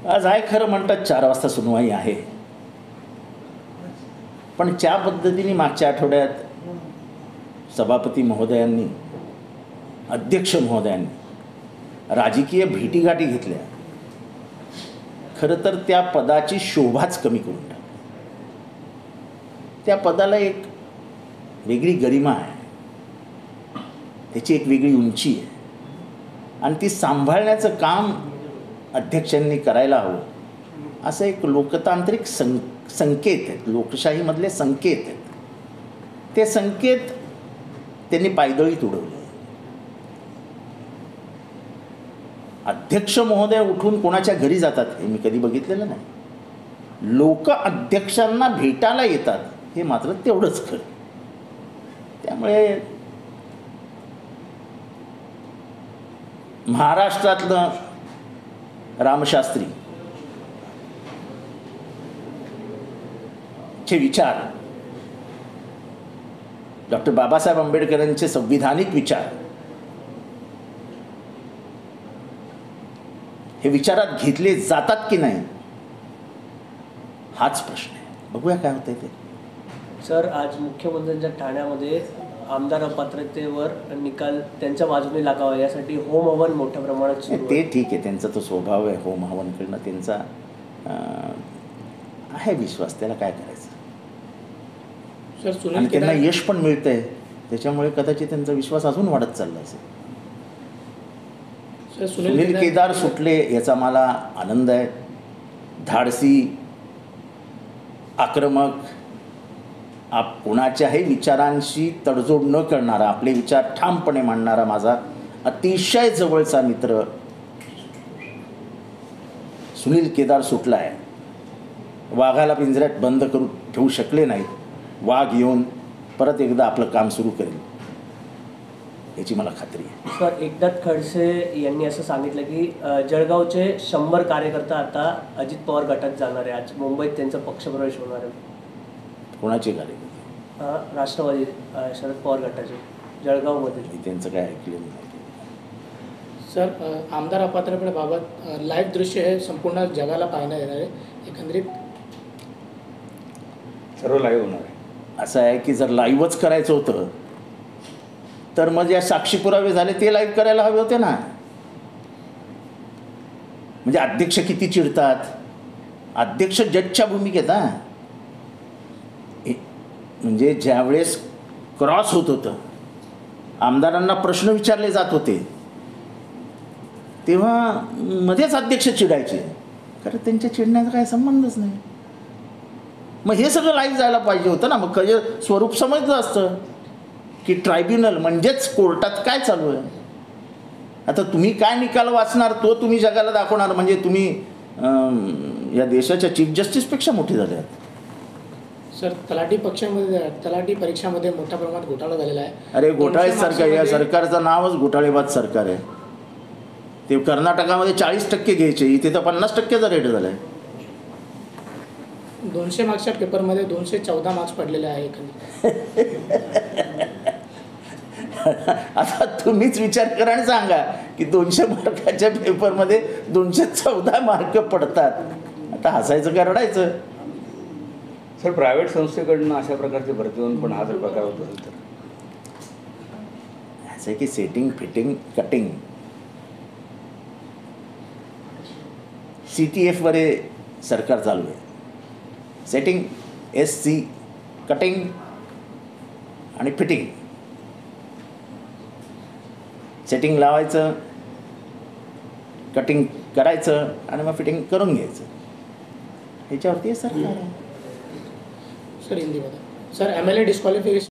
आज आहे खरं म्हणतात 4 वाजता सुनवाई आहे, पण ज्या पद्धतीने मागच्या आठवड्यात सभापती महोदयांनी, अध्यक्ष महोदयांनी राजकीय भेटीगाठी घेतल्या, खरं तर त्या पदाची शोभाच कमी करून टाकली. त्या पदाला एक वेगळी गरिमा आहे, त्याची एक वेगळी उंची आहे आणि ती सांभाळण्याचं काम अध्यक्षांनी करायला हवं. असं एक लोकतांत्रिक संकेत आहेत, लोकशाहीमधले संकेत आहेत. ते संकेत त्यांनी पायदळीत उडवले. अध्यक्ष महोदय उठून कोणाच्या घरी जातात हे मी कधी बघितलेलं नाही. लोक अध्यक्षांना भेटायला येतात हे मात्र तेवढंच खरं. त्यामुळे महाराष्ट्रातलं रामशास्त्री चे विचार, डॉक्टर बाबासाहेब आंबेडकरांचे संविधानिक विचार, हे विचारात घेतले जातात की नाही हाच प्रश्न आहे. बघूया काय होतंय ते. सर, आज मुख्यमंत्र्यांच्या ठाण्यामध्ये आमदार अपात्रतेवर निकाल त्यांच्या बाजूने लागावा यासाठी होम हवन मोठ्या प्रमाणात सुरू आहे. ते ठीक आहे, त्यांचा तो स्वभाव आहे होम हवन करणं, त्यांचा आहे विश्वास, त्याला काय करायचं. सर, आणि त्यांना यश पण मिळतंय, त्याच्यामुळे कदाचित त्यांचा विश्वास अजून वाढत चालला असेल. सुनील केदार सुटले याचा मला आनंद आहे. धाडसी, आक्रमक, कोणाच्याही विचारांशी तडजोड न करणारा, आपले विचार ठामपणे मांडणारा माझा अतिशय जवळचा मित्र सुनील केदार सुटला आहे. वाघाला पिंजऱ्यात बंद करून ठेवू शकले नाही, वाघ येऊन परत एकदा आपलं काम सुरू करेल याची मला खात्री आहे. सर, एकनाथ खडसे यांनी असं सांगितलं की जळगावचे 100 कार्यकर्ता आता अजित पवार गटात जाणार आहे. आज मुंबईत त्यांचा पक्षप्रवेश होणार आहे. कोणाचे कार्यकर्ते? राष्ट्रवादी शरद पवार गटाचे जळगावमध्ये. त्यांचं काय ऐकलं नाही. सर, आमदार अपात्रतेबाबत लाईव्ह दृश्य हे संपूर्ण जगाला पाहण्यात येणार आहे. एकंदरीत सर्व लाईव्ह होणार आहे. असं आहे की जर लाईव्हच करायचं होतं तर मग या साक्षी पुरावे झाले ते लाईव्ह करायला हवे होते ना. म्हणजे अध्यक्ष किती चिडतात. अध्यक्ष जजच्या भूमिकेत. म्हणजे ज्यावेळेस क्रॉस होत होतं, आमदारांना प्रश्न विचारले जात होते, तेव्हा मध्येच अध्यक्ष चिडायचे, कारण त्यांच्या चिडण्याचा काही संबंधच नाही. मग हे सगळं लाईव्ह जायला पाहिजे होतं ना. मग खरं स्वरूप समजलं असतं की ट्रायब्युनल म्हणजेच कोर्टात काय चालू आहे. आता तुम्ही काय निकाल वाचणार तो तुम्ही जगाला दाखवणार, म्हणजे तुम्ही या देशाच्या चीफ जस्टिसपेक्षा मोठे झाले आहात. सर, तलाठी परीक्षामध्ये मोठ्या प्रमाणात घोटाळा झालेला आहे. अरे घोटाळे सरकार, या सरकारचं नावच घोटाळेबाज सरकार आहे. ते कर्नाटकामध्ये 40% घ्यायचे, इथे तर 50%चा रेट झाला आहे. 200 मार्क्सच्या पेपरमध्ये 214 मार्क्स पडलेले आहे. आता तुम्हीच विचार करा आणि सांगा की 200 मार्काच्या पेपरमध्ये 214 मार्क पडतात. आता हसायचं का रडायचं? सर, प्रायव्हेट संस्थेकडनं अशा प्रकारचे भरती होऊन पण हा जर प्रकार होत असेल तर असं आहे की सेटिंग, फिटिंग, कटिंग, CTF वर सरकार चालू आहे. सेटिंग, SC, कटिंग आणि फिटिंग. सेटिंग लावायचं, कटिंग करायचं आणि मग फिटिंग करून घ्यायचं. ह्याच्यावरती सरकार आहे. सर, हिंदीमध्ये सर, MLA डिस्क्वालिफिकेशन